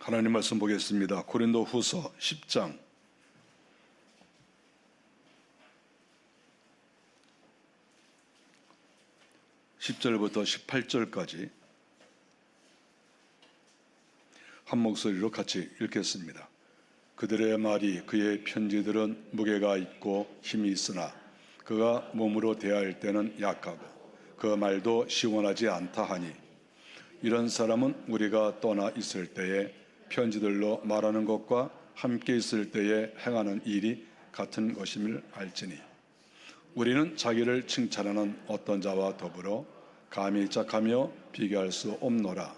하나님 말씀 보겠습니다. 고린도후서 10장 10절부터 18절까지 한 목소리로 같이 읽겠습니다. 그들의 말이 그의 편지들은 무게가 있고 힘이 있으나 그가 몸으로 대할 때는 약하고 그 말도 시원하지 않다 하니 이런 사람은 우리가 떠나 있을 때에 편지들로 말하는 것과 함께 있을 때에 행하는 일이 같은 것임을 알지니 우리는 자기를 칭찬하는 어떤 자와 더불어 감히 짝하며 비교할 수 없노라.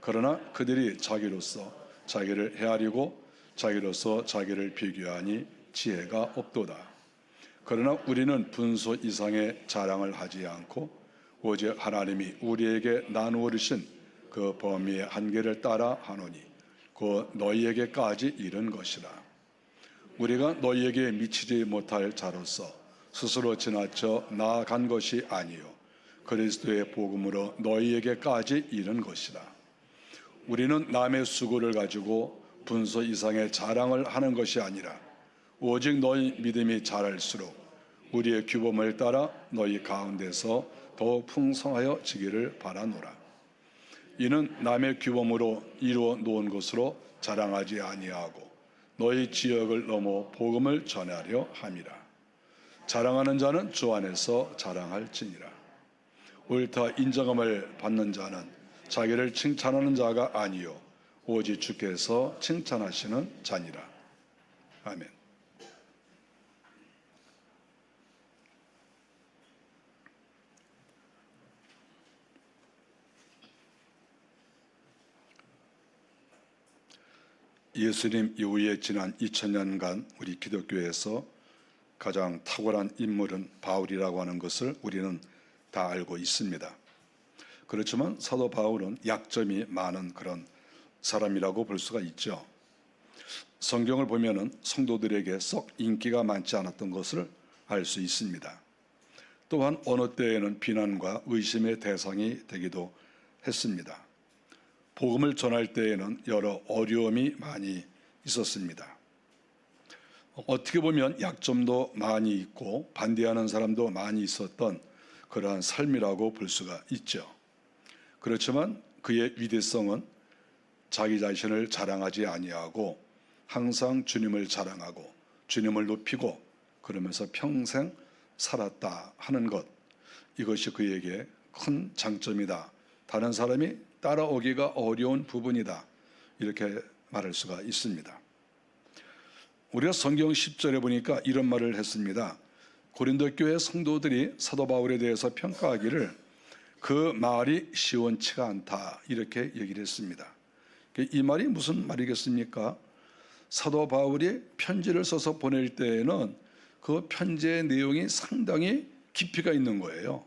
그러나 그들이 자기로서 자기를 헤아리고 자기로서 자기를 비교하니 지혜가 없도다. 그러나 우리는 분소 이상의 자랑을 하지 않고 오직 하나님이 우리에게 나누어 주신 그 범위의 한계를 따라 하노니 곧 너희에게까지 이른 것이라. 우리가 너희에게 미치지 못할 자로서 스스로 지나쳐 나아간 것이 아니요 그리스도의 복음으로 너희에게까지 이른 것이라. 우리는 남의 수고를 가지고 분소 이상의 자랑을 하는 것이 아니라 오직 너희 믿음이 자랄수록 우리의 규범을 따라 너희 가운데서 더 풍성하여 지기를 바라노라. 이는 남의 규범으로 이루어 놓은 것으로 자랑하지 아니하고 너희 지역을 넘어 복음을 전하려 함이라. 자랑하는 자는 주 안에서 자랑할지니라. 옳다 인정함을 받는 자는 자기를 칭찬하는 자가 아니요 오직 주께서 칭찬하시는 자니라. 아멘. 예수님 이후에 지난 2000년간 우리 기독교에서 가장 탁월한 인물은 바울이라고 하는 것을 우리는 다 알고 있습니다. 그렇지만 사도 바울은 약점이 많은 그런 사람이라고 볼 수가 있죠. 성경을 보면은 성도들에게 썩 인기가 많지 않았던 것을 알 수 있습니다. 또한 어느 때에는 비난과 의심의 대상이 되기도 했습니다. 복음을 전할 때에는 여러 어려움이 많이 있었습니다. 어떻게 보면 약점도 많이 있고 반대하는 사람도 많이 있었던 그러한 삶이라고 볼 수가 있죠. 그렇지만 그의 위대성은 자기 자신을 자랑하지 아니하고 항상 주님을 자랑하고 주님을 높이고 그러면서 평생 살았다 하는 것, 이것이 그에게 큰 장점이다. 다른 사람이 따라오기가 어려운 부분이다. 이렇게 말할 수가 있습니다. 우리가 성경 10절에 보니까 이런 말을 했습니다. 고린도 교회 성도들이 사도 바울에 대해서 평가하기를 그 말이 시원치가 않다 이렇게 얘기를 했습니다. 이 말이 무슨 말이겠습니까? 사도 바울이 편지를 써서 보낼 때에는 그 편지의 내용이 상당히 깊이가 있는 거예요.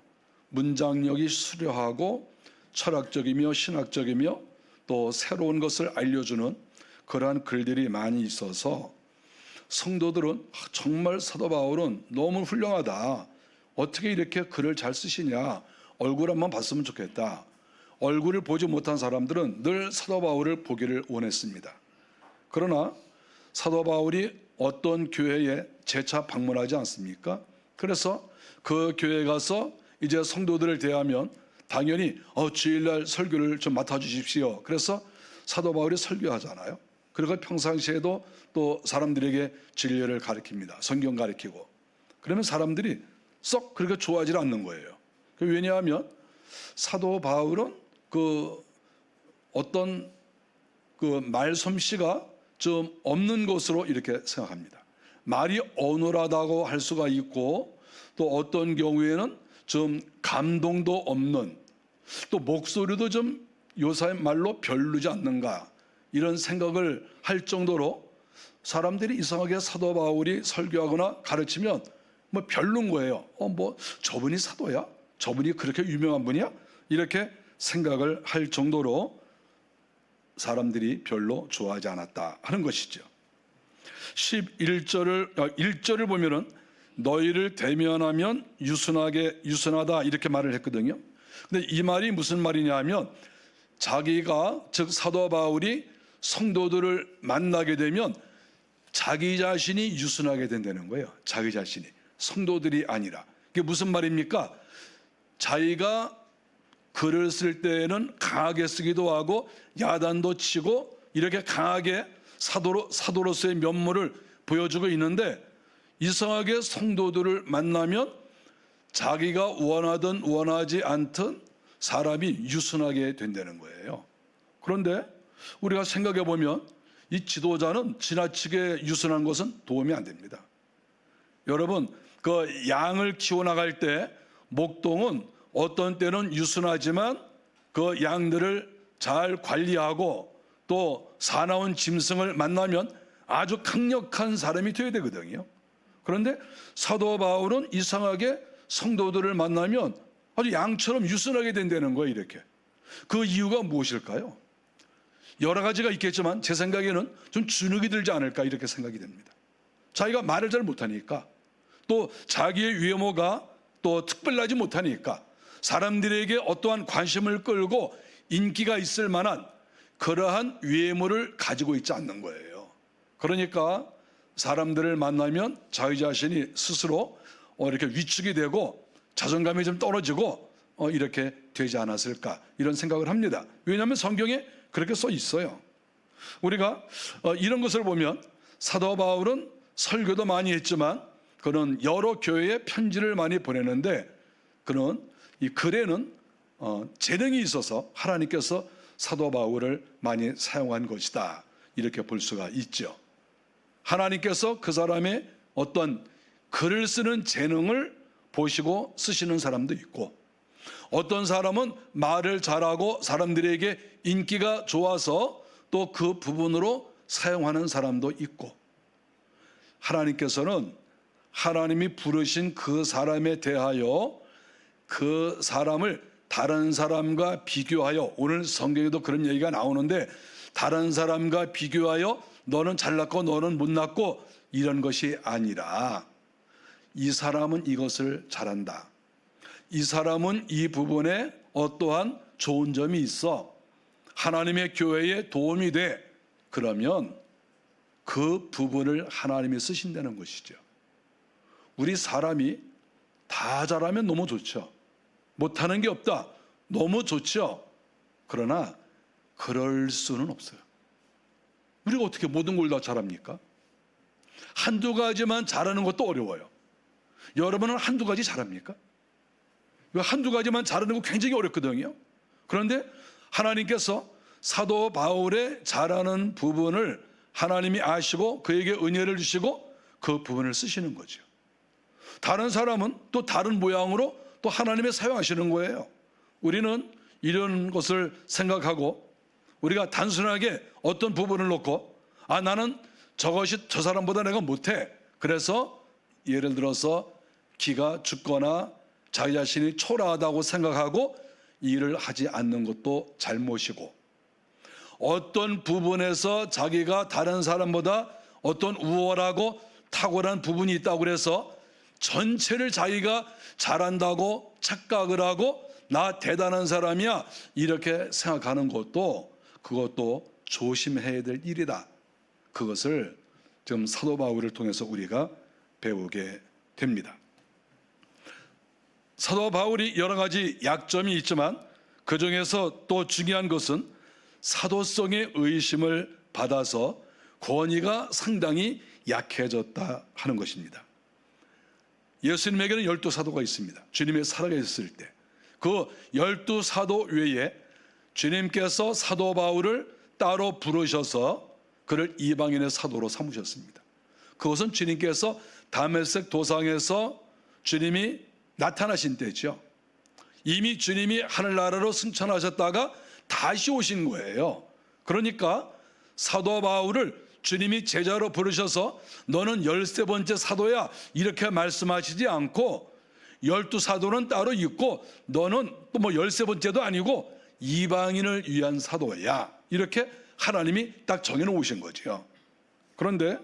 문장력이 수려하고 철학적이며 신학적이며 또 새로운 것을 알려주는 그러한 글들이 많이 있어서 성도들은 정말 사도 바울은 너무 훌륭하다. 어떻게 이렇게 글을 잘 쓰시냐. 얼굴 한번 봤으면 좋겠다. 얼굴을 보지 못한 사람들은 늘 사도 바울을 보기를 원했습니다. 그러나 사도 바울이 어떤 교회에 재차 방문하지 않습니까? 그래서 그 교회에 가서 이제 성도들을 대하면 당연히 주일날 설교를 좀 맡아주십시오. 그래서 사도 바울이 설교하잖아요. 그리고 평상시에도 또 사람들에게 진리를 가르칩니다. 성경 가르치고. 그러면 사람들이 썩 그렇게 좋아하지 않는 거예요. 왜냐하면 사도 바울은 그 어떤 그 말솜씨가 좀 없는 것으로 이렇게 생각합니다. 말이 어눌하다고 할 수가 있고 또 어떤 경우에는 좀 감동도 없는 또 목소리도 좀 요새 말로 별로지 않는가 이런 생각을 할 정도로 사람들이 이상하게 사도 바울이 설교하거나 가르치면 뭐 별론 거예요. 뭐 저분이 사도야? 저분이 그렇게 유명한 분이야? 이렇게 생각을 할 정도로 사람들이 별로 좋아하지 않았다 하는 것이죠. 1절을 보면은 너희를 대면하면 유순하다 이렇게 말을 했거든요. 근데 이 말이 무슨 말이냐 하면 자기가 즉 사도 바울이 성도들을 만나게 되면 자기 자신이 유순하게 된다는 거예요. 자기 자신이, 성도들이 아니라. 그게 무슨 말입니까? 자기가 글을 쓸 때에는 강하게 쓰기도 하고 야단도 치고 이렇게 강하게 사도로서의 면모를 보여주고 있는데, 이상하게 성도들을 만나면 자기가 원하든 원하지 않든 사람이 유순하게 된다는 거예요. 그런데 우리가 생각해 보면 이 지도자는 지나치게 유순한 것은 도움이 안 됩니다. 여러분, 그 양을 키워나갈 때 목동은 어떤 때는 유순하지만 그 양들을 잘 관리하고 또 사나운 짐승을 만나면 아주 강력한 사람이 되어야 되거든요. 그런데 사도 바울은 이상하게 성도들을 만나면 아주 양처럼 유순하게 된다는 거예요. 이렇게. 그 이유가 무엇일까요? 여러 가지가 있겠지만 제 생각에는 좀 주눅이 들지 않을까 이렇게 생각이 됩니다. 자기가 말을 잘 못하니까, 또 자기의 외모가 또 특별하지 못하니까 사람들에게 어떠한 관심을 끌고 인기가 있을 만한 그러한 외모를 가지고 있지 않는 거예요. 그러니까 사람들을 만나면 자기 자신이 스스로 이렇게 위축이 되고 자존감이 좀 떨어지고 이렇게 되지 않았을까 이런 생각을 합니다. 왜냐하면 성경에 그렇게 써 있어요. 우리가 이런 것을 보면 사도 바울은 설교도 많이 했지만 그는 여러 교회에 편지를 많이 보내는데, 그는 이 글에는 재능이 있어서 하나님께서 사도 바울을 많이 사용한 것이다 이렇게 볼 수가 있죠. 하나님께서 그 사람의 어떤 글을 쓰는 재능을 보시고 쓰시는 사람도 있고, 어떤 사람은 말을 잘하고 사람들에게 인기가 좋아서 또 그 부분으로 사용하는 사람도 있고, 하나님께서는 하나님이 부르신 그 사람에 대하여 그 사람을 다른 사람과 비교하여, 오늘 성경에도 그런 얘기가 나오는데 다른 사람과 비교하여 너는 잘났고 너는 못났고 이런 것이 아니라, 이 사람은 이것을 잘한다, 이 사람은 이 부분에 어떠한 좋은 점이 있어, 하나님의 교회에 도움이 돼, 그러면 그 부분을 하나님이 쓰신다는 것이죠. 우리 사람이 다 잘하면 너무 좋죠. 못하는 게 없다, 너무 좋죠. 그러나 그럴 수는 없어요. 우리가 어떻게 모든 걸 다 잘합니까? 한두 가지만 잘하는 것도 어려워요. 여러분은 한두 가지 잘합니까? 한두 가지만 잘하는 거 굉장히 어렵거든요. 그런데 하나님께서 사도 바울의 잘하는 부분을 하나님이 아시고 그에게 은혜를 주시고 그 부분을 쓰시는 거죠. 다른 사람은 또 다른 모양으로 또 하나님의 사용하시는 거예요. 우리는 이런 것을 생각하고 우리가 단순하게 어떤 부분을 놓고 나는 저것이 저 사람보다 내가 못해, 그래서 예를 들어서 기가 죽거나 자기 자신이 초라하다고 생각하고 일을 하지 않는 것도 잘못이고, 어떤 부분에서 자기가 다른 사람보다 어떤 우월하고 탁월한 부분이 있다고 그래서 전체를 자기가 잘한다고 착각을 하고 나 대단한 사람이야 이렇게 생각하는 것도, 그것도 조심해야 될 일이다. 그것을 지금 사도 바울을 통해서 우리가 배우게 됩니다. 사도 바울이 여러 가지 약점이 있지만 그 중에서 또 중요한 것은 사도성의 의심을 받아서 권위가 상당히 약해졌다 하는 것입니다. 예수님에게는 12사도가 있습니다. 주님의 살아계셨을 때 그 12사도 외에 주님께서 사도 바울을 따로 부르셔서 그를 이방인의 사도로 삼으셨습니다. 그것은 주님께서 다메섹 도상에서 주님이 나타나신 때죠. 이미 주님이 하늘나라로 승천하셨다가 다시 오신 거예요. 그러니까 사도 바울을 주님이 제자로 부르셔서 너는 13번째 사도야 이렇게 말씀하시지 않고 12사도는 따로 있고 너는 또 뭐 13번째도 아니고 이방인을 위한 사도야 이렇게 하나님이 딱 정해놓으신 거죠. 그런데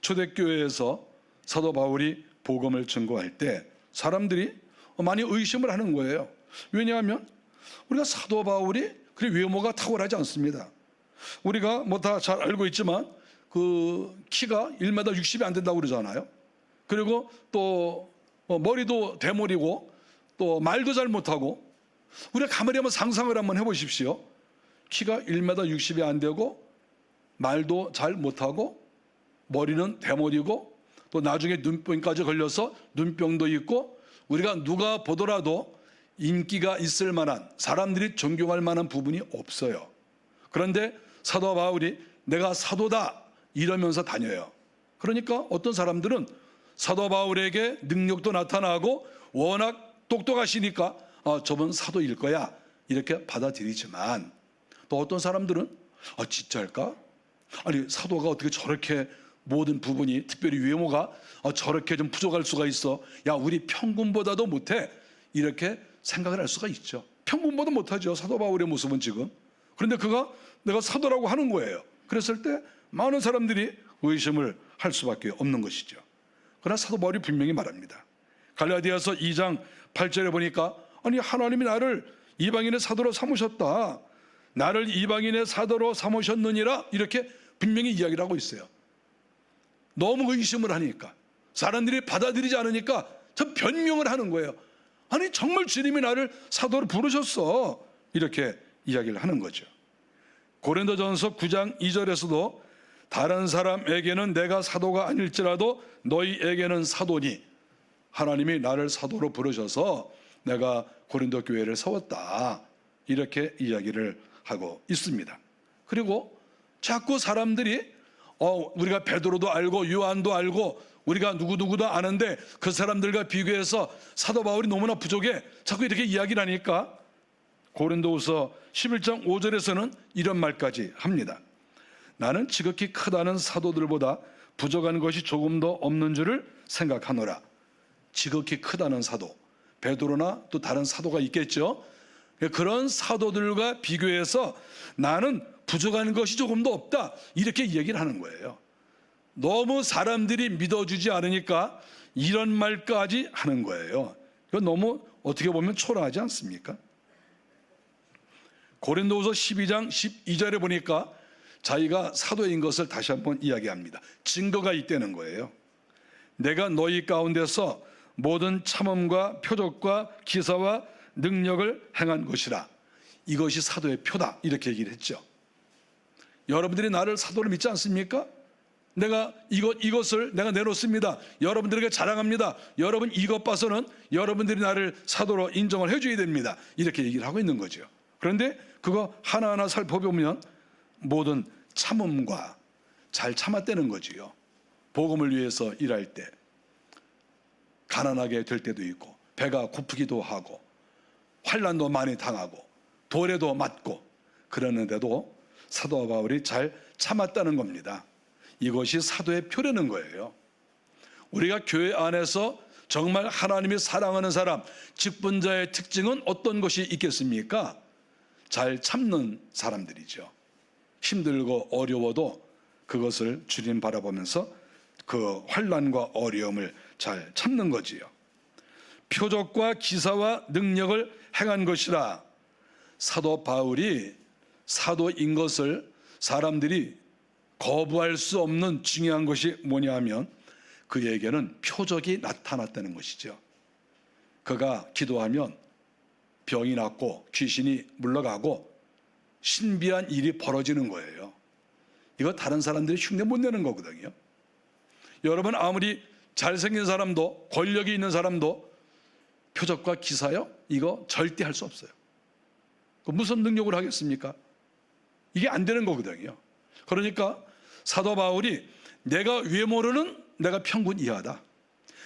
초대교회에서 사도 바울이 복음을 증거할 때 사람들이 많이 의심을 하는 거예요. 왜냐하면 우리가 사도 바울이 그리 외모가 탁월하지 않습니다. 우리가 뭐 다 잘 알고 있지만 그 키가 1m 60이 안 된다고 그러잖아요. 그리고 또 머리도 대머리고 또 말도 잘 못하고, 우리가 가만히 한번 상상을 한번 해보십시오. 키가 1m 60이 안 되고 말도 잘 못하고 머리는 대머리고 또 나중에 눈병까지 걸려서 눈병도 있고, 우리가 누가 보더라도 인기가 있을 만한, 사람들이 존경할 만한 부분이 없어요. 그런데 사도 바울이 내가 사도다 이러면서 다녀요. 그러니까 어떤 사람들은 사도 바울에게 능력도 나타나고 워낙 똑똑하시니까 저분 사도일 거야 이렇게 받아들이지만, 또 어떤 사람들은 진짜일까? 아니 사도가 어떻게 저렇게 모든 부분이, 특별히 외모가 저렇게 좀 부족할 수가 있어. 야, 우리 평균보다도 못해. 이렇게 생각을 할 수가 있죠. 평균보다 못하죠, 사도 바울의 모습은 지금. 그런데 그가 내가 사도라고 하는 거예요. 그랬을 때 많은 사람들이 의심을 할 수밖에 없는 것이죠. 그러나 사도 바울이 분명히 말합니다. 갈라디아서 2장 8절에 보니까 아니 하나님이 나를 이방인의 사도로 삼으셨다. 나를 이방인의 사도로 삼으셨느니라. 이렇게 분명히 이야기를 하고 있어요. 너무 의심을 하니까, 사람들이 받아들이지 않으니까 저 변명을 하는 거예요. 아니 정말 주님이 나를 사도로 부르셨어. 이렇게 이야기를 하는 거죠. 고린도전서 9장 2절에서도 다른 사람에게는 내가 사도가 아닐지라도 너희에게는 사도니, 하나님이 나를 사도로 부르셔서 내가 고린도 교회를 세웠다. 이렇게 이야기를 하고 있습니다. 그리고 자꾸 사람들이 우리가 베드로도 알고 요한도 알고 우리가 누구누구도 아는데 그 사람들과 비교해서 사도 바울이 너무나 부족해, 자꾸 이렇게 이야기를 하니까 고린도후서 11장 5절에서는 이런 말까지 합니다. 나는 지극히 크다는 사도들보다 부족한 것이 조금도 없는 줄을 생각하노라. 지극히 크다는 사도, 베드로나 또 다른 사도가 있겠죠. 그런 사도들과 비교해서 나는 부족한 것이 조금도 없다, 이렇게 얘기를 하는 거예요. 너무 사람들이 믿어주지 않으니까 이런 말까지 하는 거예요. 이건 너무 어떻게 보면 초라하지 않습니까? 고린도후서 12장 12절에 보니까 자기가 사도인 것을 다시 한번 이야기합니다. 증거가 있다는 거예요. 내가 너희 가운데서 모든 참음과 표적과 기사와 능력을 행한 것이라. 이것이 사도의 표다, 이렇게 얘기를 했죠. 여러분들이 나를 사도로 믿지 않습니까? 내가 이것을 내가 내놓습니다. 여러분들에게 자랑합니다. 여러분 이것 봐서는 여러분들이 나를 사도로 인정을 해줘야 됩니다. 이렇게 얘기를 하고 있는 거죠. 그런데 그거 하나하나 살펴보면 모든 참음과 잘 참았다는 거지요. 복음을 위해서 일할 때 가난하게 될 때도 있고, 배가 고프기도 하고, 환난도 많이 당하고, 돌에도 맞고, 그러는데도 사도 바울이 잘 참았다는 겁니다. 이것이 사도의 표라는 거예요. 우리가 교회 안에서 정말 하나님이 사랑하는 사람, 직분자의 특징은 어떤 것이 있겠습니까? 잘 참는 사람들이죠. 힘들고 어려워도 그것을 주님 바라보면서 그 환난과 어려움을 잘 참는 거지요. 표적과 기사와 능력을 행한 것이라. 사도 바울이 사도인 것을 사람들이 거부할 수 없는 중요한 것이 뭐냐 하면 그에게는 표적이 나타났다는 것이죠. 그가 기도하면 병이 낫고 귀신이 물러가고 신비한 일이 벌어지는 거예요. 이거 다른 사람들이 흉내 못 내는 거거든요. 여러분 아무리 잘생긴 사람도 권력이 있는 사람도 표적과 기사요? 이거 절대 할 수 없어요. 무슨 능력을 하겠습니까? 이게 안 되는 거거든요. 그러니까 사도 바울이 내가 외모로는 내가 평균 이하다.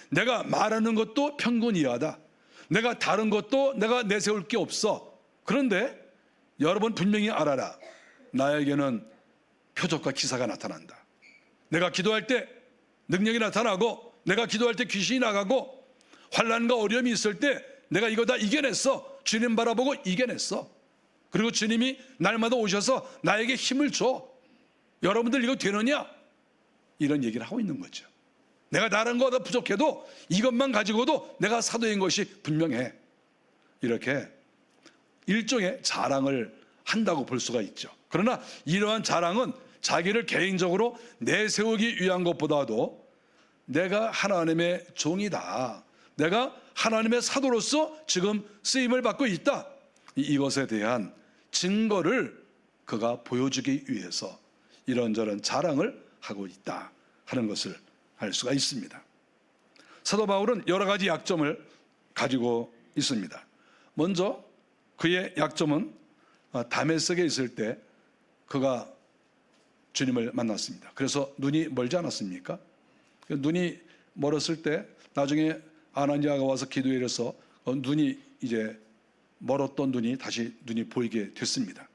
내가 말하는 것도 평균 이하다. 내가 다른 것도 내가 내세울 게 없어. 그런데 여러분 분명히 알아라. 나에게는 표적과 기사가 나타난다. 내가 기도할 때 능력이 나타나고, 내가 기도할 때 귀신이 나가고, 환난과 어려움이 있을 때 내가 이거 다 이겨냈어. 주님 바라보고 이겨냈어. 그리고 주님이 날마다 오셔서 나에게 힘을 줘. 여러분들 이거 되느냐? 이런 얘기를 하고 있는 거죠. 내가 다른 거보다 부족해도 이것만 가지고도 내가 사도인 것이 분명해. 이렇게 일종의 자랑을 한다고 볼 수가 있죠. 그러나 이러한 자랑은 자기를 개인적으로 내세우기 위한 것보다도 내가 하나님의 종이다, 내가 하나님의 사도로서 지금 쓰임을 받고 있다, 이것에 대한 증거를 그가 보여주기 위해서 이런저런 자랑을 하고 있다 하는 것을 알 수가 있습니다. 사도 바울은 여러 가지 약점을 가지고 있습니다. 먼저 그의 약점은 다메섹에 있을 때 그가 주님을 만났습니다. 그래서 눈이 멀지 않았습니까? 눈이 멀었을 때 나중에 아나니아가 와서 기도해 이래서 눈이 이제 멀었던 눈이 다시 눈이 보이게 됐습니다.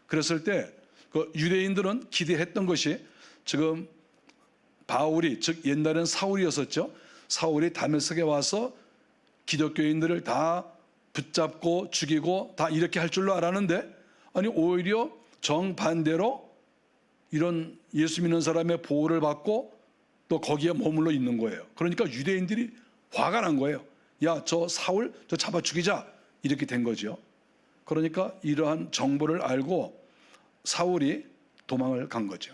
그랬을 때 그 유대인들은 기대했던 것이 지금 바울이, 즉 옛날엔 사울이었었죠. 사울이 다메섹에 와서 기독교인들을 다 붙잡고 죽이고 다 이렇게 할 줄로 알았는데, 아니 오히려 정반대로 이런 예수 믿는 사람의 보호를 받고 또 거기에 머물러 있는 거예요. 그러니까 유대인들이 화가 난 거예요. 야, 저 사울 저 잡아 죽이자, 이렇게 된 거죠. 그러니까 이러한 정보를 알고 사울이 도망을 간 거죠.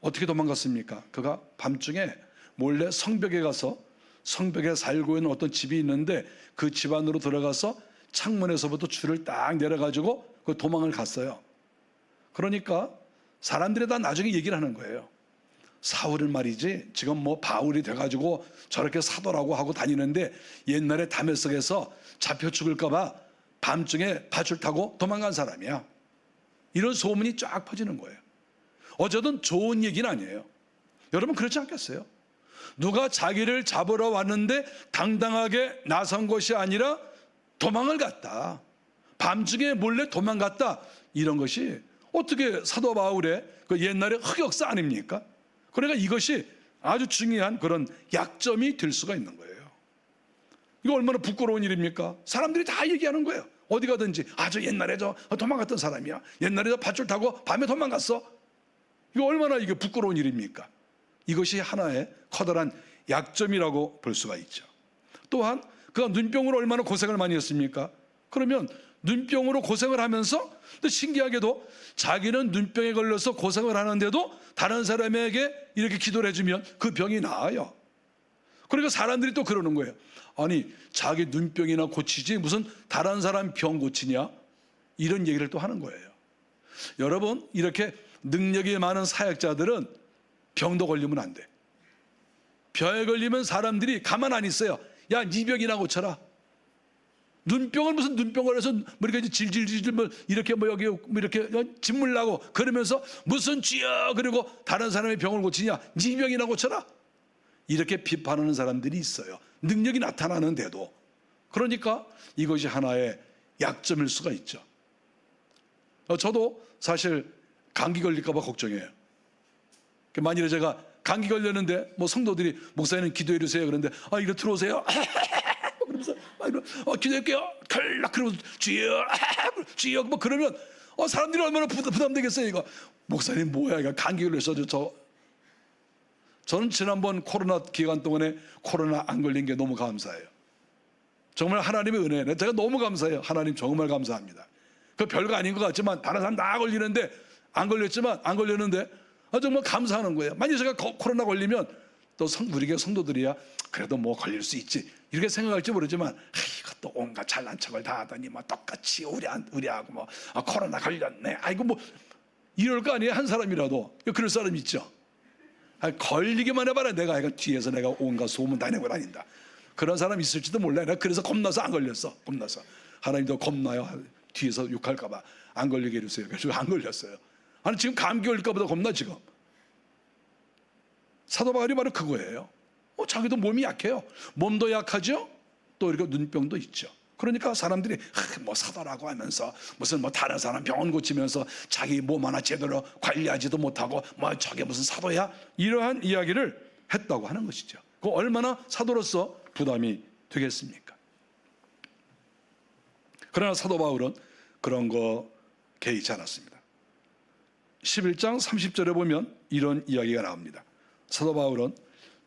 어떻게 도망갔습니까? 그가 밤중에 몰래 성벽에 가서, 성벽에 살고 있는 어떤 집이 있는데 그 집 안으로 들어가서 창문에서부터 줄을 딱 내려가지고 그 도망을 갔어요. 그러니까 사람들이 다 나중에 얘기를 하는 거예요. 사울은 말이지 지금 뭐 바울이 돼가지고 저렇게 사도라고 하고 다니는데 옛날에 다메섹에서 잡혀 죽을까 봐 밤중에 밧줄 타고 도망간 사람이야. 이런 소문이 쫙 퍼지는 거예요. 어쨌든 좋은 얘기는 아니에요. 여러분 그렇지 않겠어요? 누가 자기를 잡으러 왔는데 당당하게 나선 것이 아니라 도망을 갔다, 밤중에 몰래 도망갔다, 이런 것이 어떻게 사도 바울의 그 옛날의 흑역사 아닙니까? 그러니까 이것이 아주 중요한 그런 약점이 될 수가 있는 거예요. 이거 얼마나 부끄러운 일입니까? 사람들이 다 얘기하는 거예요. 어디 가든지 저 옛날에 저 도망갔던 사람이야, 옛날에 저 밧줄 타고 밤에 도망갔어. 이거 얼마나 이게 부끄러운 일입니까? 이것이 하나의 커다란 약점이라고 볼 수가 있죠. 또한 그가 눈병으로 얼마나 고생을 많이 했습니까? 그러면 눈병으로 고생을 하면서 또 신기하게도 자기는 눈병에 걸려서 고생을 하는데도 다른 사람에게 이렇게 기도를 해주면 그 병이 나아요. 그러니까 사람들이 또 그러는 거예요. 아니 자기 눈병이나 고치지 무슨 다른 사람 병 고치냐, 이런 얘기를 또 하는 거예요. 여러분 이렇게 능력이 많은 사역자들은 병도 걸리면 안 돼. 병에 걸리면 사람들이 가만 안 있어요. 야, 네 병이나 고쳐라. 눈병을 무슨 눈병 걸려서 뭐 이렇게 질질질질 뭐 이렇게 뭐 여기 뭐 이렇게 진물 나고 그러면서 무슨 쥐야 그리고 다른 사람의 병을 고치냐, 네 병이나 고쳐라, 이렇게 비판하는 사람들이 있어요. 능력이 나타나는데도. 그러니까 이것이 하나의 약점일 수가 있죠. 저도 사실 감기 걸릴까 봐 걱정해요. 만일에 제가 감기 걸렸는데 뭐 성도들이 목사님 기도해 주세요 그런데 이리 들어오세요 그러면서 기도할게요 칼락 그러면서 주여 뭐 그러면 사람들이 얼마나 부담되겠어요. 이거 목사님 뭐야 이거 감기 걸려서 저는 지난번 코로나 기간 동안에 코로나 안 걸린 게 너무 감사해요. 정말 하나님의 은혜네. 제가 너무 감사해요. 하나님 정말 감사합니다. 그 별거 아닌 것 같지만 다른 사람 다 걸리는데 안 걸렸는데 정말 감사하는 거예요. 만약 제가 코로나 걸리면 또 우리 교회 성도들이야 그래도 뭐 걸릴 수 있지 이렇게 생각할지 모르지만 이것도 온갖 잘난 척을 다 하더니 뭐 똑같이 우리하고 뭐 코로나 걸렸네 아이고 뭐 이럴 거 아니에요. 한 사람이라도 그럴 사람 있죠. 걸리기만 해봐라 내가 뒤에서 내가 온갖 소문 다 내고 다닌다, 그런 사람 있을지도 몰라요. 내가 그래서 겁나서 안 걸렸어. 겁나서. 하나님도 겁나요. 뒤에서 욕할까 봐 안 걸리게 해주세요. 그래서 안 걸렸어요. 아니 지금 감기 걸릴까 보다 겁나 지금. 사도 바울이 바로 그거예요. 자기도 몸이 약해요. 몸도 약하죠. 또 이렇게 눈병도 있죠. 그러니까 사람들이 뭐 사도라고 하면서 무슨 뭐 다른 사람 병원 고치면서 자기 몸 하나 제대로 관리하지도 못하고 뭐 저게 무슨 사도야, 이러한 이야기를 했다고 하는 것이죠. 그 얼마나 사도로서 부담이 되겠습니까? 그러나 사도 바울은 그런 거 개의치 않았습니다. 11장 30절에 보면 이런 이야기가 나옵니다. 사도 바울은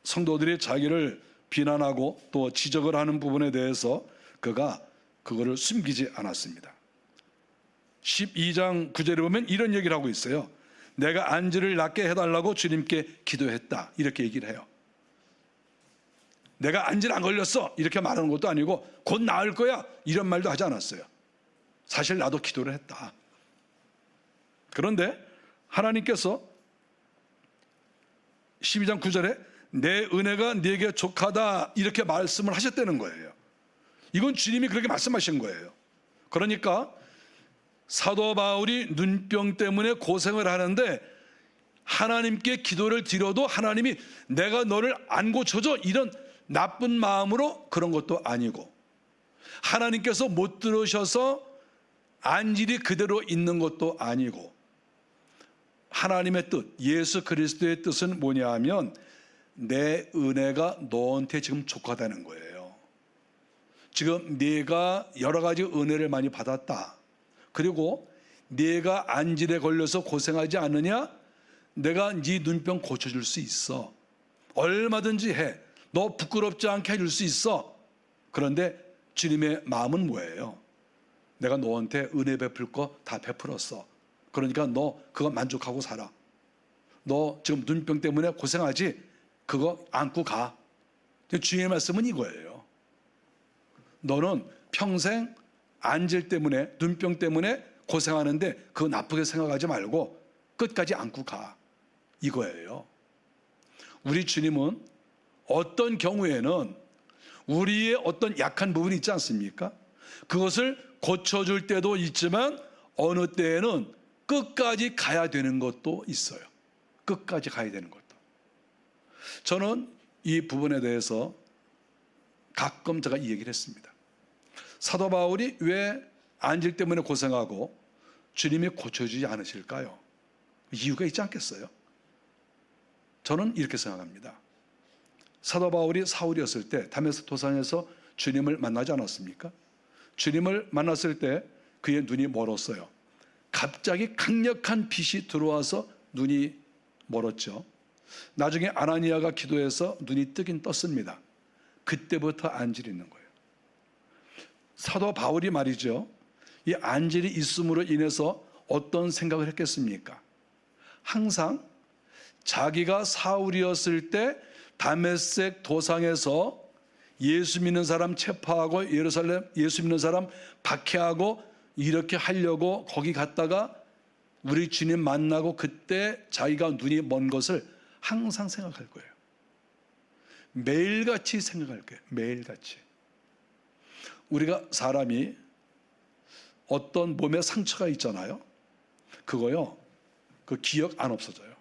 성도들이 자기를 비난하고 또 지적을 하는 부분에 대해서 그가 그거를 숨기지 않았습니다. 12장 9절에 보면 이런 얘기를 하고 있어요. 내가 안지를 낫게 해달라고 주님께 기도했다, 이렇게 얘기를 해요. 내가 안지를 안 걸렸어 이렇게 말하는 것도 아니고 곧 나을 거야 이런 말도 하지 않았어요. 사실 나도 기도를 했다. 그런데 하나님께서 12장 9절에 내 은혜가 네게 족하다 이렇게 말씀을 하셨다는 거예요. 이건 주님이 그렇게 말씀하신 거예요. 그러니까 사도 바울이 눈병 때문에 고생을 하는데 하나님께 기도를 드려도 하나님이 내가 너를 안 고쳐줘 이런 나쁜 마음으로 그런 것도 아니고, 하나님께서 못 들으셔서 안질이 그대로 있는 것도 아니고, 하나님의 뜻, 예수 그리스도의 뜻은 뭐냐 하면 내 은혜가 너한테 지금 족하다는 거예요. 지금 네가 여러 가지 은혜를 많이 받았다. 그리고 네가 안질에 걸려서 고생하지 않느냐? 내가 네 눈병 고쳐줄 수 있어. 얼마든지 해. 너 부끄럽지 않게 해줄 수 있어. 그런데 주님의 마음은 뭐예요? 내가 너한테 은혜 베풀 거 다 베풀었어. 그러니까 너 그거 만족하고 살아. 너 지금 눈병 때문에 고생하지? 그거 안고 가. 주님의 말씀은 이거예요. 너는 평생 안질 때문에, 눈병 때문에 고생하는데 그거 나쁘게 생각하지 말고 끝까지 안고 가, 이거예요. 우리 주님은 어떤 경우에는 우리의 어떤 약한 부분이 있지 않습니까? 그것을 고쳐줄 때도 있지만 어느 때에는 끝까지 가야 되는 것도 있어요. 끝까지 가야 되는 것도. 저는 이 부분에 대해서 가끔 제가 이 얘기를 했습니다. 사도 바울이 왜 안질 때문에 고생하고 주님이 고쳐주지 않으실까요? 이유가 있지 않겠어요? 저는 이렇게 생각합니다. 사도 바울이 사울이었을 때 다메섹 도상에서 주님을 만나지 않았습니까? 주님을 만났을 때 그의 눈이 멀었어요. 갑자기 강력한 빛이 들어와서 눈이 멀었죠. 나중에 아나니아가 기도해서 눈이 뜨긴 떴습니다. 그때부터 안질이 있는 거예요. 사도 바울이 말이죠, 이 안질이 있음으로 인해서 어떤 생각을 했겠습니까? 항상 자기가 사울이었을 때 다메섹 도상에서 예수 믿는 사람 체포하고 예루살렘 예수 믿는 사람 박해하고 이렇게 하려고 거기 갔다가 우리 주님 만나고 그때 자기가 눈이 먼 것을 항상 생각할 거예요. 매일같이 생각할 거예요. 매일같이. 우리가 사람이 어떤 몸에 상처가 있잖아요. 그거요, 그 기억 안 없어져요.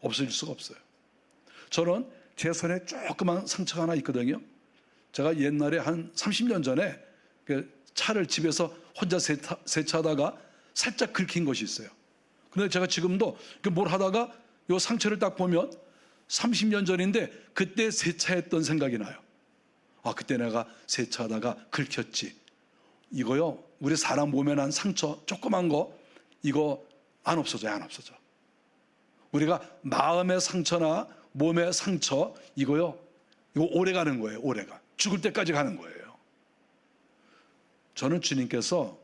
없어질 수가 없어요. 저는 제 손에 조그만 상처가 하나 있거든요. 제가 옛날에 한 30년 전에 차를 집에서 혼자 세차하다가 살짝 긁힌 것이 있어요. 그런데 제가 지금도 뭘 하다가 이 상처를 딱 보면 30년 전인데 그때 세차했던 생각이 나요. 아, 그때 내가 세차하다가 긁혔지. 이거요, 우리 사람 몸에 난 상처 조그만 거 이거 안 없어져요. 안 없어져. 우리가 마음의 상처나 몸의 상처 이거요, 이거 오래 가는 거예요. 오래가. 죽을 때까지 가는 거예요. 저는 주님께서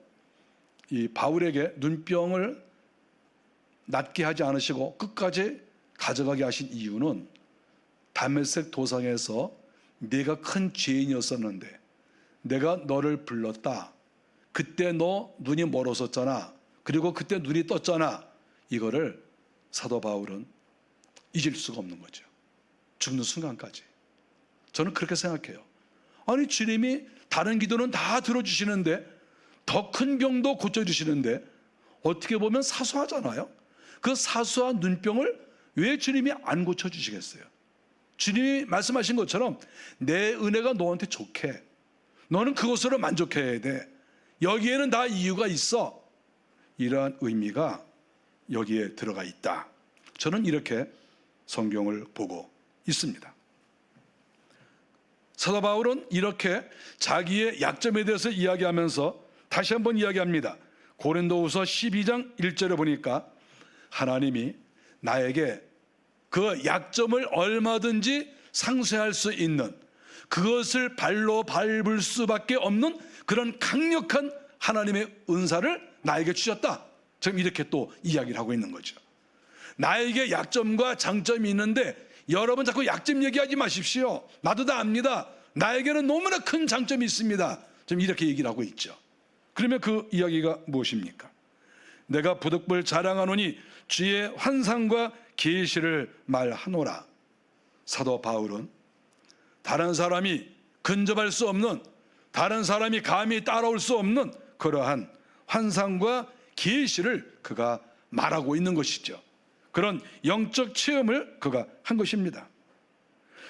이 바울에게 눈병을 낫게 하지 않으시고 끝까지 가져가게 하신 이유는 다메섹 도상에서 네가 큰 죄인이었었는데 내가 너를 불렀다. 그때 너 눈이 멀었었잖아. 그리고 그때 눈이 떴잖아. 이거를 사도 바울은 잊을 수가 없는 거죠. 죽는 순간까지. 저는 그렇게 생각해요. 아니, 주님이 다른 기도는 다 들어주시는데 더 큰 병도 고쳐주시는데 어떻게 보면 사소하잖아요. 그 사소한 눈병을 왜 주님이 안 고쳐주시겠어요? 주님이 말씀하신 것처럼 내 은혜가 너한테 좋게, 너는 그것으로 만족해야 돼. 여기에는 다 이유가 있어. 이러한 의미가 여기에 들어가 있다. 저는 이렇게 성경을 보고 있습니다. 사도 바울은 이렇게 자기의 약점에 대해서 이야기하면서 다시 한번 이야기합니다. 고린도후서 12장 1절에 보니까 하나님이 나에게 그 약점을 얼마든지 상쇄할 수 있는, 그것을 발로 밟을 수밖에 없는 그런 강력한 하나님의 은사를 나에게 주셨다. 지금 이렇게 또 이야기를 하고 있는 거죠. 나에게 약점과 장점이 있는데 여러분 자꾸 약점 얘기하지 마십시오. 나도 다 압니다. 나에게는 너무나 큰 장점이 있습니다. 지금 이렇게 얘기를 하고 있죠. 그러면 그 이야기가 무엇입니까? 내가 부득불 자랑하노니 주의 환상과 계시를 말하노라. 사도 바울은 다른 사람이 근접할 수 없는, 다른 사람이 감히 따라올 수 없는 그러한 환상과 계시를 그가 말하고 있는 것이죠. 그런 영적 체험을 그가 한 것입니다.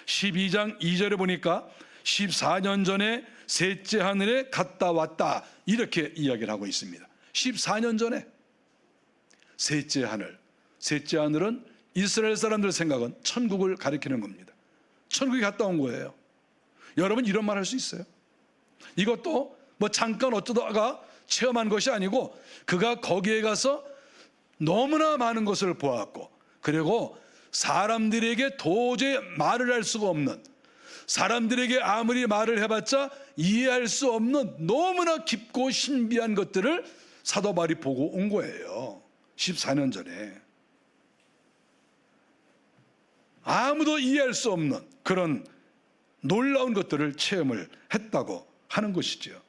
12장 2절에 보니까 14년 전에 셋째 하늘에 갔다 왔다 이렇게 이야기를 하고 있습니다. 14년 전에 셋째 하늘, 셋째 하늘은 이스라엘 사람들 생각은 천국을 가리키는 겁니다. 천국에 갔다 온 거예요. 여러분 이런 말 할 수 있어요? 이것도 뭐 잠깐 어쩌다가 체험한 것이 아니고 그가 거기에 가서 너무나 많은 것을 보았고, 그리고 사람들에게 도저히 말을 할 수가 없는, 사람들에게 아무리 말을 해봤자 이해할 수 없는 너무나 깊고 신비한 것들을 사도 바울이 보고 온 거예요. 14년 전에 아무도 이해할 수 없는 그런 놀라운 것들을 체험을 했다고 하는 것이죠.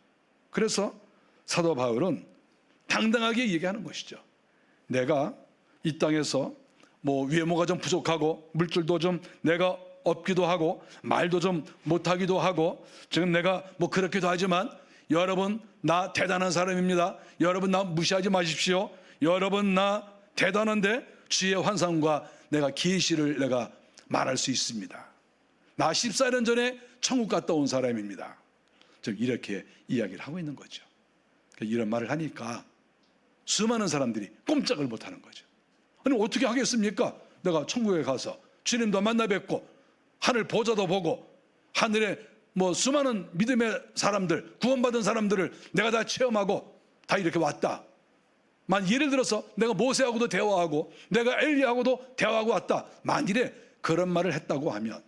그래서 사도 바울은 당당하게 얘기하는 것이죠. 내가 이 땅에서 뭐 외모가 좀 부족하고 물질도 좀 내가 없기도 하고 말도 좀 못하기도 하고 지금 내가 뭐 그렇기도 하지만 여러분 나 대단한 사람입니다. 여러분 나 무시하지 마십시오. 여러분 나 대단한데 주의 환상과 내가 계시를 내가 말할 수 있습니다. 나 14년 전에 천국 갔다 온 사람입니다. 좀 이렇게 이야기를 하고 있는 거죠. 이런 말을 하니까 수많은 사람들이 꼼짝을 못하는 거죠. 아니 어떻게 하겠습니까? 내가 천국에 가서 주님도 만나 뵙고 하늘 보좌도 보고 하늘에 뭐 수많은 믿음의 사람들, 구원받은 사람들을 내가 다 체험하고 다 이렇게 왔다. 만 예를 들어서 내가 모세하고도 대화하고 내가 엘리야하고도 대화하고 왔다. 만일에 그런 말을 했다고 하면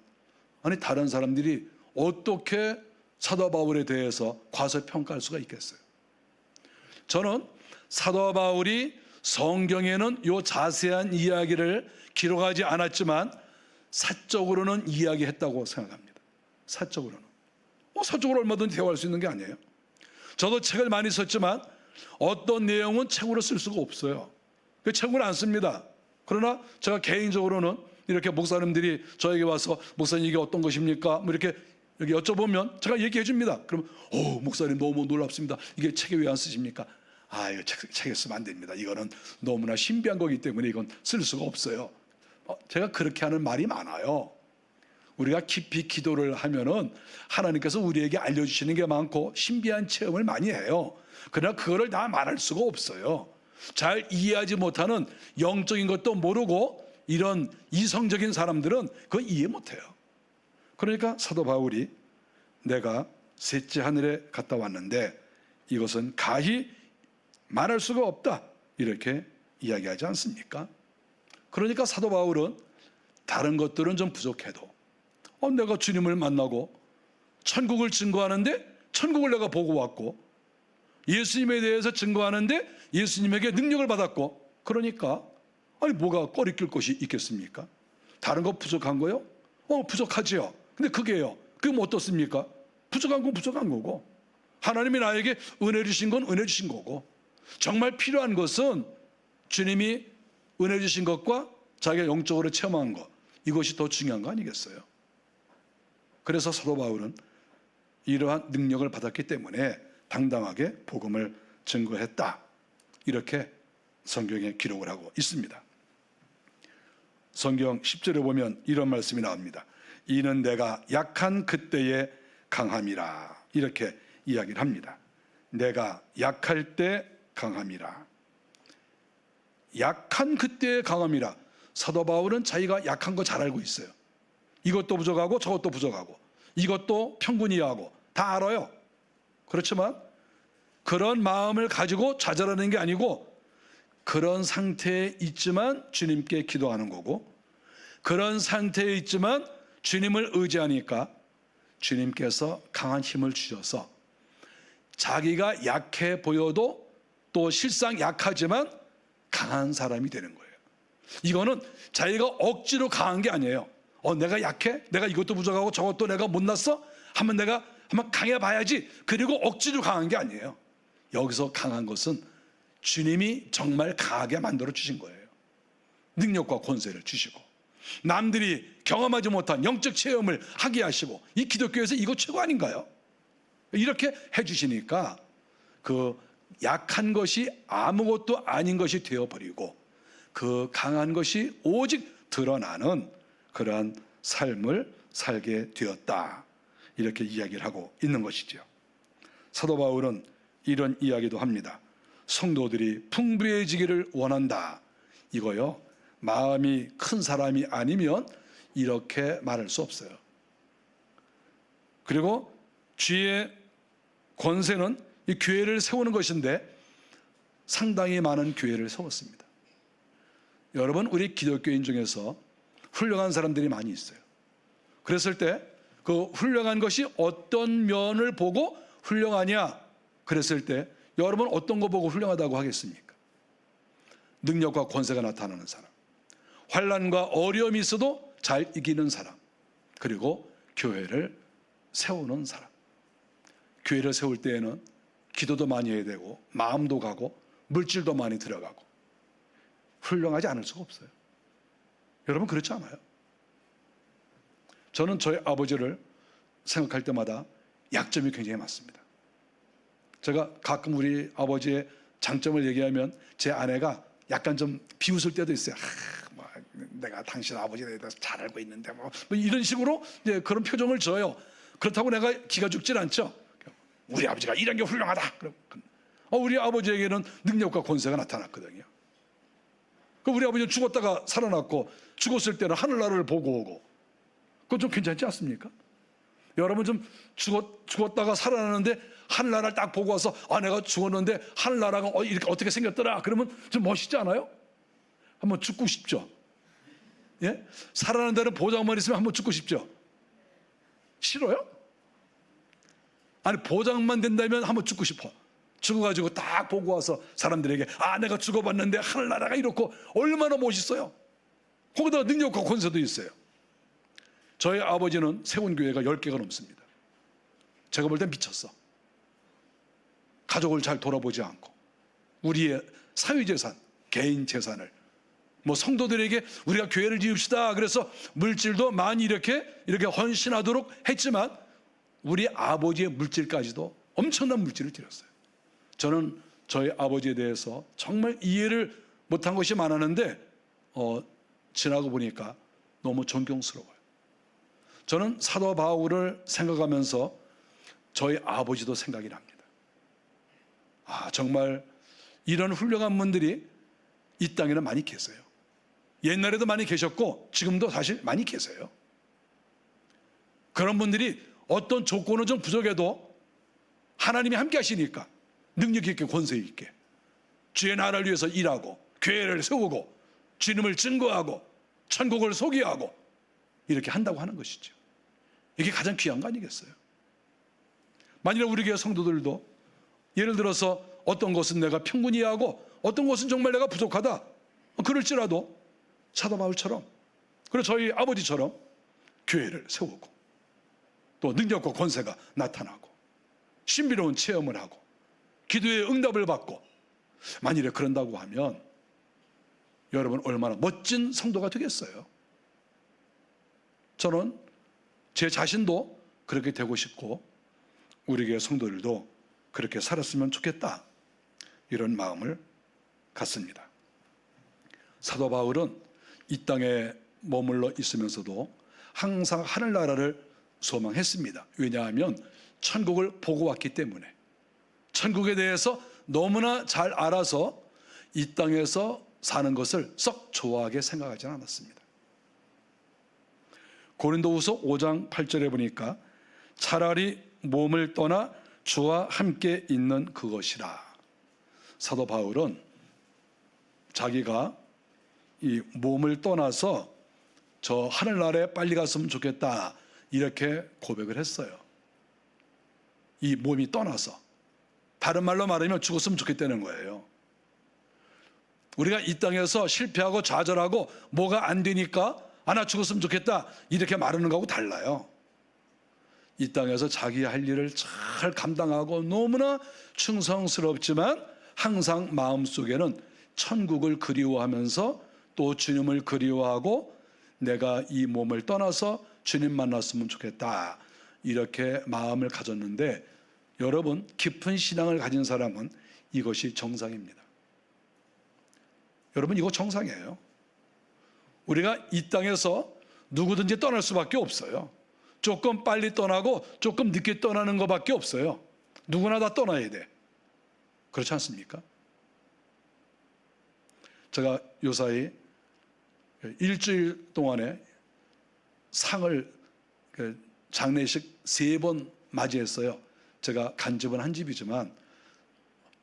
아니 다른 사람들이 어떻게 사도 바울에 대해서 과소평가할 수가 있겠어요? 저는 사도 바울이 성경에는 요 자세한 이야기를 기록하지 않았지만 사적으로는 이야기했다고 생각합니다. 사적으로는. 사적으로 얼마든지 대화할 수 있는 게 아니에요. 저도 책을 많이 썼지만 어떤 내용은 책으로 쓸 수가 없어요. 책으로 안 씁니다. 그러나 제가 개인적으로는 이렇게 목사님들이 저에게 와서 목사님 이게 어떤 것입니까? 뭐 이렇게 여쭤보면 제가 얘기해 줍니다. 그러면 목사님 너무 놀랍습니다. 이게 책에 왜 안 쓰십니까? 이거 책에 쓰면 안 됩니다. 이거는 너무나 신비한 거기 때문에 이건 쓸 수가 없어요. 제가 그렇게 하는 말이 많아요. 우리가 깊이 기도를 하면은 하나님께서 우리에게 알려주시는 게 많고 신비한 체험을 많이 해요. 그러나 그거를 다 말할 수가 없어요. 잘 이해하지 못하는 영적인 것도 모르고 이런 이성적인 사람들은 그걸 이해 못해요. 그러니까 사도 바울이 내가 셋째 하늘에 갔다 왔는데 이것은 가히 말할 수가 없다 이렇게 이야기하지 않습니까? 그러니까 사도 바울은 다른 것들은 좀 부족해도 내가 주님을 만나고 천국을 증거하는데 천국을 내가 보고 왔고 예수님에 대해서 증거하는데 예수님에게 능력을 받았고 그러니까 뭐가 꺼리낄 것이 있겠습니까? 다른 거 부족한 거요? 부족하지요. 근데 그게 뭐 어떻습니까? 부족한 건 부족한 거고 하나님이 나에게 은혜 주신 건 은혜 주신 거고 정말 필요한 것은 주님이 은혜 주신 것과 자기가 영적으로 체험한 것 이것이 더 중요한 거 아니겠어요? 그래서 사도 바울은 이러한 능력을 받았기 때문에 당당하게 복음을 증거했다 이렇게 성경에 기록을 하고 있습니다. 성경 10절에 보면 이런 말씀이 나옵니다. 이는 내가 약한 그때에 강함이라 이렇게 이야기를 합니다. 내가 약할 때 강함이라. 약한 그때의 강함이라. 사도 바울은 자기가 약한 거 잘 알고 있어요. 이것도 부족하고 저것도 부족하고 이것도 평균이하고 다 알아요. 그렇지만 그런 마음을 가지고 좌절하는 게 아니고 그런 상태에 있지만 주님께 기도하는 거고 그런 상태에 있지만 주님을 의지하니까 주님께서 강한 힘을 주셔서 자기가 약해 보여도 또 실상 약하지만 강한 사람이 되는 거예요. 이거는 자기가 억지로 강한 게 아니에요. 내가 약해? 내가 이것도 부족하고 저것도 내가 못났어? 내가 한번 강해 봐야지. 그리고 억지로 강한 게 아니에요. 여기서 강한 것은 주님이 정말 강하게 만들어 주신 거예요. 능력과 권세를 주시고 남들이 경험하지 못한 영적 체험을 하게 하시고, 이 기독교에서 이거 최고 아닌가요? 이렇게 해주시니까 그 약한 것이 아무것도 아닌 것이 되어버리고 그 강한 것이 오직 드러나는 그러한 삶을 살게 되었다, 이렇게 이야기를 하고 있는 것이죠. 사도 바울은 이런 이야기도 합니다. 성도들이 풍부해지기를 원한다. 이거요, 마음이 큰 사람이 아니면 이렇게 말할 수 없어요. 그리고 주의 권세는 이 교회를 세우는 것인데 상당히 많은 교회를 세웠습니다. 여러분, 우리 기독교인 중에서 훌륭한 사람들이 많이 있어요. 그랬을 때 그 훌륭한 것이 어떤 면을 보고 훌륭하냐 그랬을 때 여러분 어떤 거 보고 훌륭하다고 하겠습니까? 능력과 권세가 나타나는 사람, 환난과 어려움이 있어도 잘 이기는 사람, 그리고 교회를 세우는 사람. 교회를 세울 때에는 기도도 많이 해야 되고 마음도 가고 물질도 많이 들어가고 훌륭하지 않을 수가 없어요. 여러분 그렇지 않아요? 저는 저희 아버지를 생각할 때마다 약점이 굉장히 많습니다. 제가 가끔 우리 아버지의 장점을 얘기하면 제 아내가 약간 좀 비웃을 때도 있어요. 내가 당신 아버지에 대해서 잘 알고 있는데 뭐 이런 식으로 그런 표정을 줘요. 그렇다고 내가 기가 죽질 않죠. 우리 아버지가 이런 게 훌륭하다. 우리 아버지에게는 능력과 권세가 나타났거든요. 우리 아버지는 죽었다가 살아났고, 죽었을 때는 하늘나라를 보고 오고, 그건 좀 괜찮지 않습니까? 여러분 좀 죽었다가 살아나는데 하늘나라를 딱 보고 와서 내가 죽었는데 하늘나라가 이렇게 어떻게 생겼더라 그러면 좀 멋있지 않아요? 한번 죽고 싶죠? 예? 살아난다는 보장만 있으면 한번 죽고 싶죠? 싫어요? 아니, 보장만 된다면 한번 죽고 싶어. 죽어가지고 딱 보고 와서 사람들에게 내가 죽어봤는데 하늘나라가 이렇고, 얼마나 멋있어요. 거기다가 능력과 권세도 있어요. 저희 아버지는 세운 교회가 10개가 넘습니다. 제가 볼 땐 미쳤어. 가족을 잘 돌아보지 않고 우리의 사유재산, 개인 재산을 성도들에게 우리가 교회를 지읍시다 그래서 물질도 많이 이렇게 헌신하도록 했지만 우리 아버지의 물질까지도 엄청난 물질을 드렸어요. 저는 저희 아버지에 대해서 정말 이해를 못한 것이 많았는데 지나고 보니까 너무 존경스러워요. 저는 사도 바울을 생각하면서 저희 아버지도 생각이 납니다. 정말 이런 훌륭한 분들이 이 땅에는 많이 계세요. 옛날에도 많이 계셨고 지금도 사실 많이 계세요. 그런 분들이 어떤 조건은 좀 부족해도 하나님이 함께 하시니까 능력 있게 권세 있게 주의 나라를 위해서 일하고 교회를 세우고 주님을 증거하고 천국을 소개하고 이렇게 한다고 하는 것이죠. 이게 가장 귀한 거 아니겠어요? 만일에 우리 교회 성도들도 예를 들어서 어떤 것은 내가 평균이하고 어떤 것은 정말 내가 부족하다 그럴지라도 사도 바울처럼, 그리고 저희 아버지처럼 교회를 세우고 또 능력과 권세가 나타나고 신비로운 체험을 하고 기도의 응답을 받고, 만일에 그런다고 하면 여러분 얼마나 멋진 성도가 되겠어요? 저는 제 자신도 그렇게 되고 싶고 우리 교회 성도들도 그렇게 살았으면 좋겠다, 이런 마음을 갖습니다. 사도 바울은 이 땅에 머물러 있으면서도 항상 하늘나라를 소망했습니다. 왜냐하면 천국을 보고 왔기 때문에, 천국에 대해서 너무나 잘 알아서 이 땅에서 사는 것을 썩 좋아하게 생각하지 않았습니다. 고린도후서 5장 8절에 보니까 차라리 몸을 떠나 주와 함께 있는 그것이라. 사도 바울은 자기가 이 몸을 떠나서 저 하늘나라에 빨리 갔으면 좋겠다, 이렇게 고백을 했어요. 이 몸이 떠나서 다른 말로 말하면 죽었으면 좋겠다는 거예요. 우리가 이 땅에서 실패하고 좌절하고 뭐가 안 되니까 나 죽었으면 좋겠다 이렇게 말하는 거하고 달라요. 이 땅에서 자기 할 일을 잘 감당하고 너무나 충성스럽지만 항상 마음속에는 천국을 그리워하면서 또 주님을 그리워하고 내가 이 몸을 떠나서 주님 만났으면 좋겠다 이렇게 마음을 가졌는데, 여러분 깊은 신앙을 가진 사람은 이것이 정상입니다. 여러분 이거 정상이에요. 우리가 이 땅에서 누구든지 떠날 수밖에 없어요. 조금 빨리 떠나고 조금 늦게 떠나는 것밖에 없어요. 누구나 다 떠나야 돼. 그렇지 않습니까? 제가 요사이 일주일 동안에 상을 장례식 3번 맞이했어요. 제가 간 집은 한 집이지만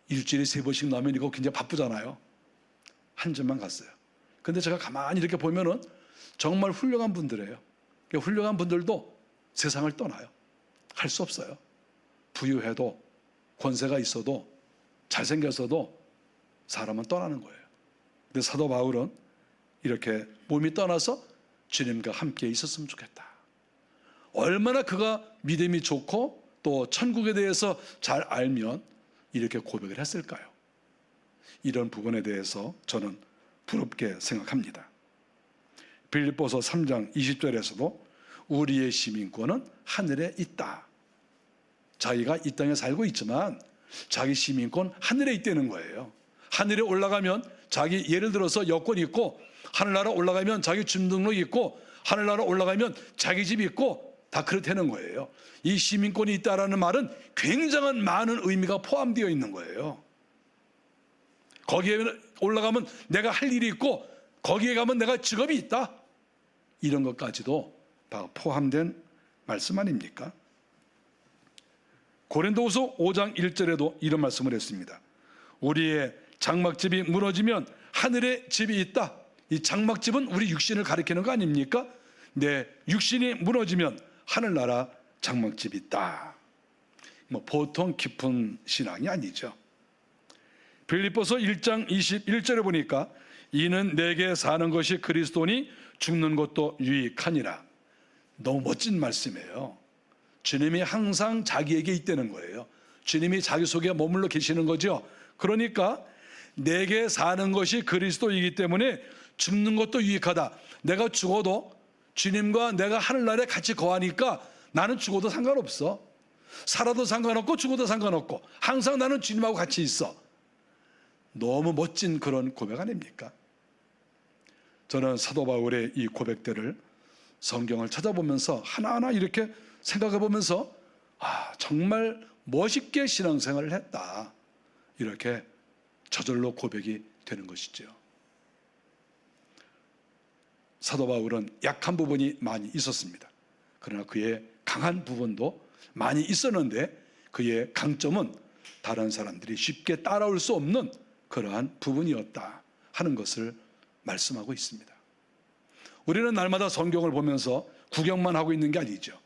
일주일에 3번씩 나면 이거 굉장히 바쁘잖아요. 한 집만 갔어요. 근데 제가 가만히 이렇게 보면은 정말 훌륭한 분들이에요. 훌륭한 분들도 세상을 떠나요. 할 수 없어요. 부유해도 권세가 있어도 잘생겼어도 사람은 떠나는 거예요. 근데 사도 바울은 이렇게 몸이 떠나서 주님과 함께 있었으면 좋겠다. 얼마나 그가 믿음이 좋고 또 천국에 대해서 잘 알면 이렇게 고백을 했을까요? 이런 부분에 대해서 저는 부럽게 생각합니다. 빌립보서 3장 20절에서도 우리의 시민권은 하늘에 있다. 자기가 이 땅에 살고 있지만 자기 시민권 하늘에 있다는 거예요. 하늘에 올라가면 자기, 예를 들어서 여권이 있고, 하늘나라 올라가면 자기 주민등록이 있고, 하늘나라 올라가면 자기 집이 있고, 다 그렇다는 거예요. 이 시민권이 있다라는 말은 굉장한 많은 의미가 포함되어 있는 거예요. 거기에 올라가면 내가 할 일이 있고, 거기에 가면 내가 직업이 있다, 이런 것까지도 다 포함된 말씀 아닙니까? 고린도후서 5장 1절에도 이런 말씀을 했습니다. 우리의 장막집이 무너지면 하늘에 집이 있다. 이 장막집은 우리 육신을 가리키는 거 아닙니까? 내 육신이 무너지면 하늘나라 장막집이 있다. 보통 깊은 신앙이 아니죠. 빌립보서 1장 21절에 보니까 이는 내게 사는 것이 그리스도니 죽는 것도 유익하니라. 너무 멋진 말씀이에요. 주님이 항상 자기에게 있다는 거예요. 주님이 자기 속에 머물러 계시는 거죠. 그러니까 내게 사는 것이 그리스도이기 때문에 죽는 것도 유익하다. 내가 죽어도 주님과 내가 하늘나라에 같이 거하니까 나는 죽어도 상관없어. 살아도 상관없고 죽어도 상관없고 항상 나는 주님하고 같이 있어. 너무 멋진 그런 고백 아닙니까? 저는 사도 바울의 이 고백들을 성경을 찾아보면서 하나하나 이렇게 생각해 보면서 정말 멋있게 신앙생활을 했다, 이렇게 저절로 고백이 되는 것이죠. 사도 바울은 약한 부분이 많이 있었습니다. 그러나 그의 강한 부분도 많이 있었는데 그의 강점은 다른 사람들이 쉽게 따라올 수 없는 그러한 부분이었다 하는 것을 말씀하고 있습니다. 우리는 날마다 성경을 보면서 구경만 하고 있는 게 아니죠.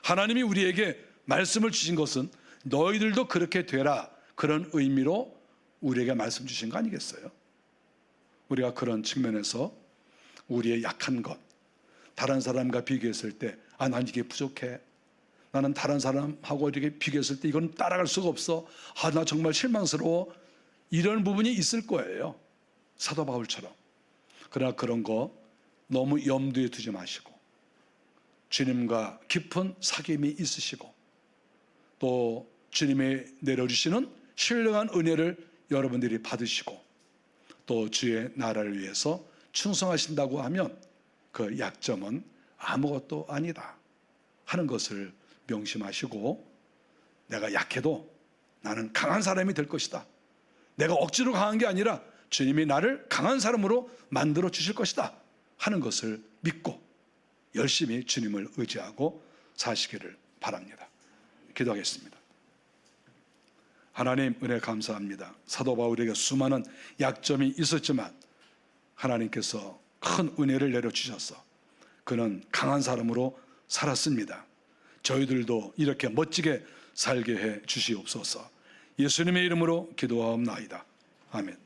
하나님이 우리에게 말씀을 주신 것은 너희들도 그렇게 되라, 그런 의미로 우리에게 말씀 주신 거 아니겠어요? 우리가 그런 측면에서 우리의 약한 것, 다른 사람과 비교했을 때 난 이게 부족해, 나는 다른 사람하고 이렇게 비교했을 때 이건 따라갈 수가 없어, 나 정말 실망스러워, 이런 부분이 있을 거예요, 사도 바울처럼. 그러나 그런 거 너무 염두에 두지 마시고 주님과 깊은 사귐이 있으시고 또 주님이 내려주시는 신령한 은혜를 여러분들이 받으시고 또 주의 나라를 위해서 충성하신다고 하면 그 약점은 아무것도 아니다 하는 것을 명심하시고, 내가 약해도 나는 강한 사람이 될 것이다, 내가 억지로 강한 게 아니라 주님이 나를 강한 사람으로 만들어 주실 것이다 하는 것을 믿고 열심히 주님을 의지하고 사시기를 바랍니다. 기도하겠습니다. 하나님, 은혜 감사합니다. 사도 바울에게 수많은 약점이 있었지만 하나님께서 큰 은혜를 내려주셔서 그는 강한 사람으로 살았습니다. 저희들도 이렇게 멋지게 살게 해 주시옵소서. 예수님의 이름으로 기도하옵나이다. 아멘.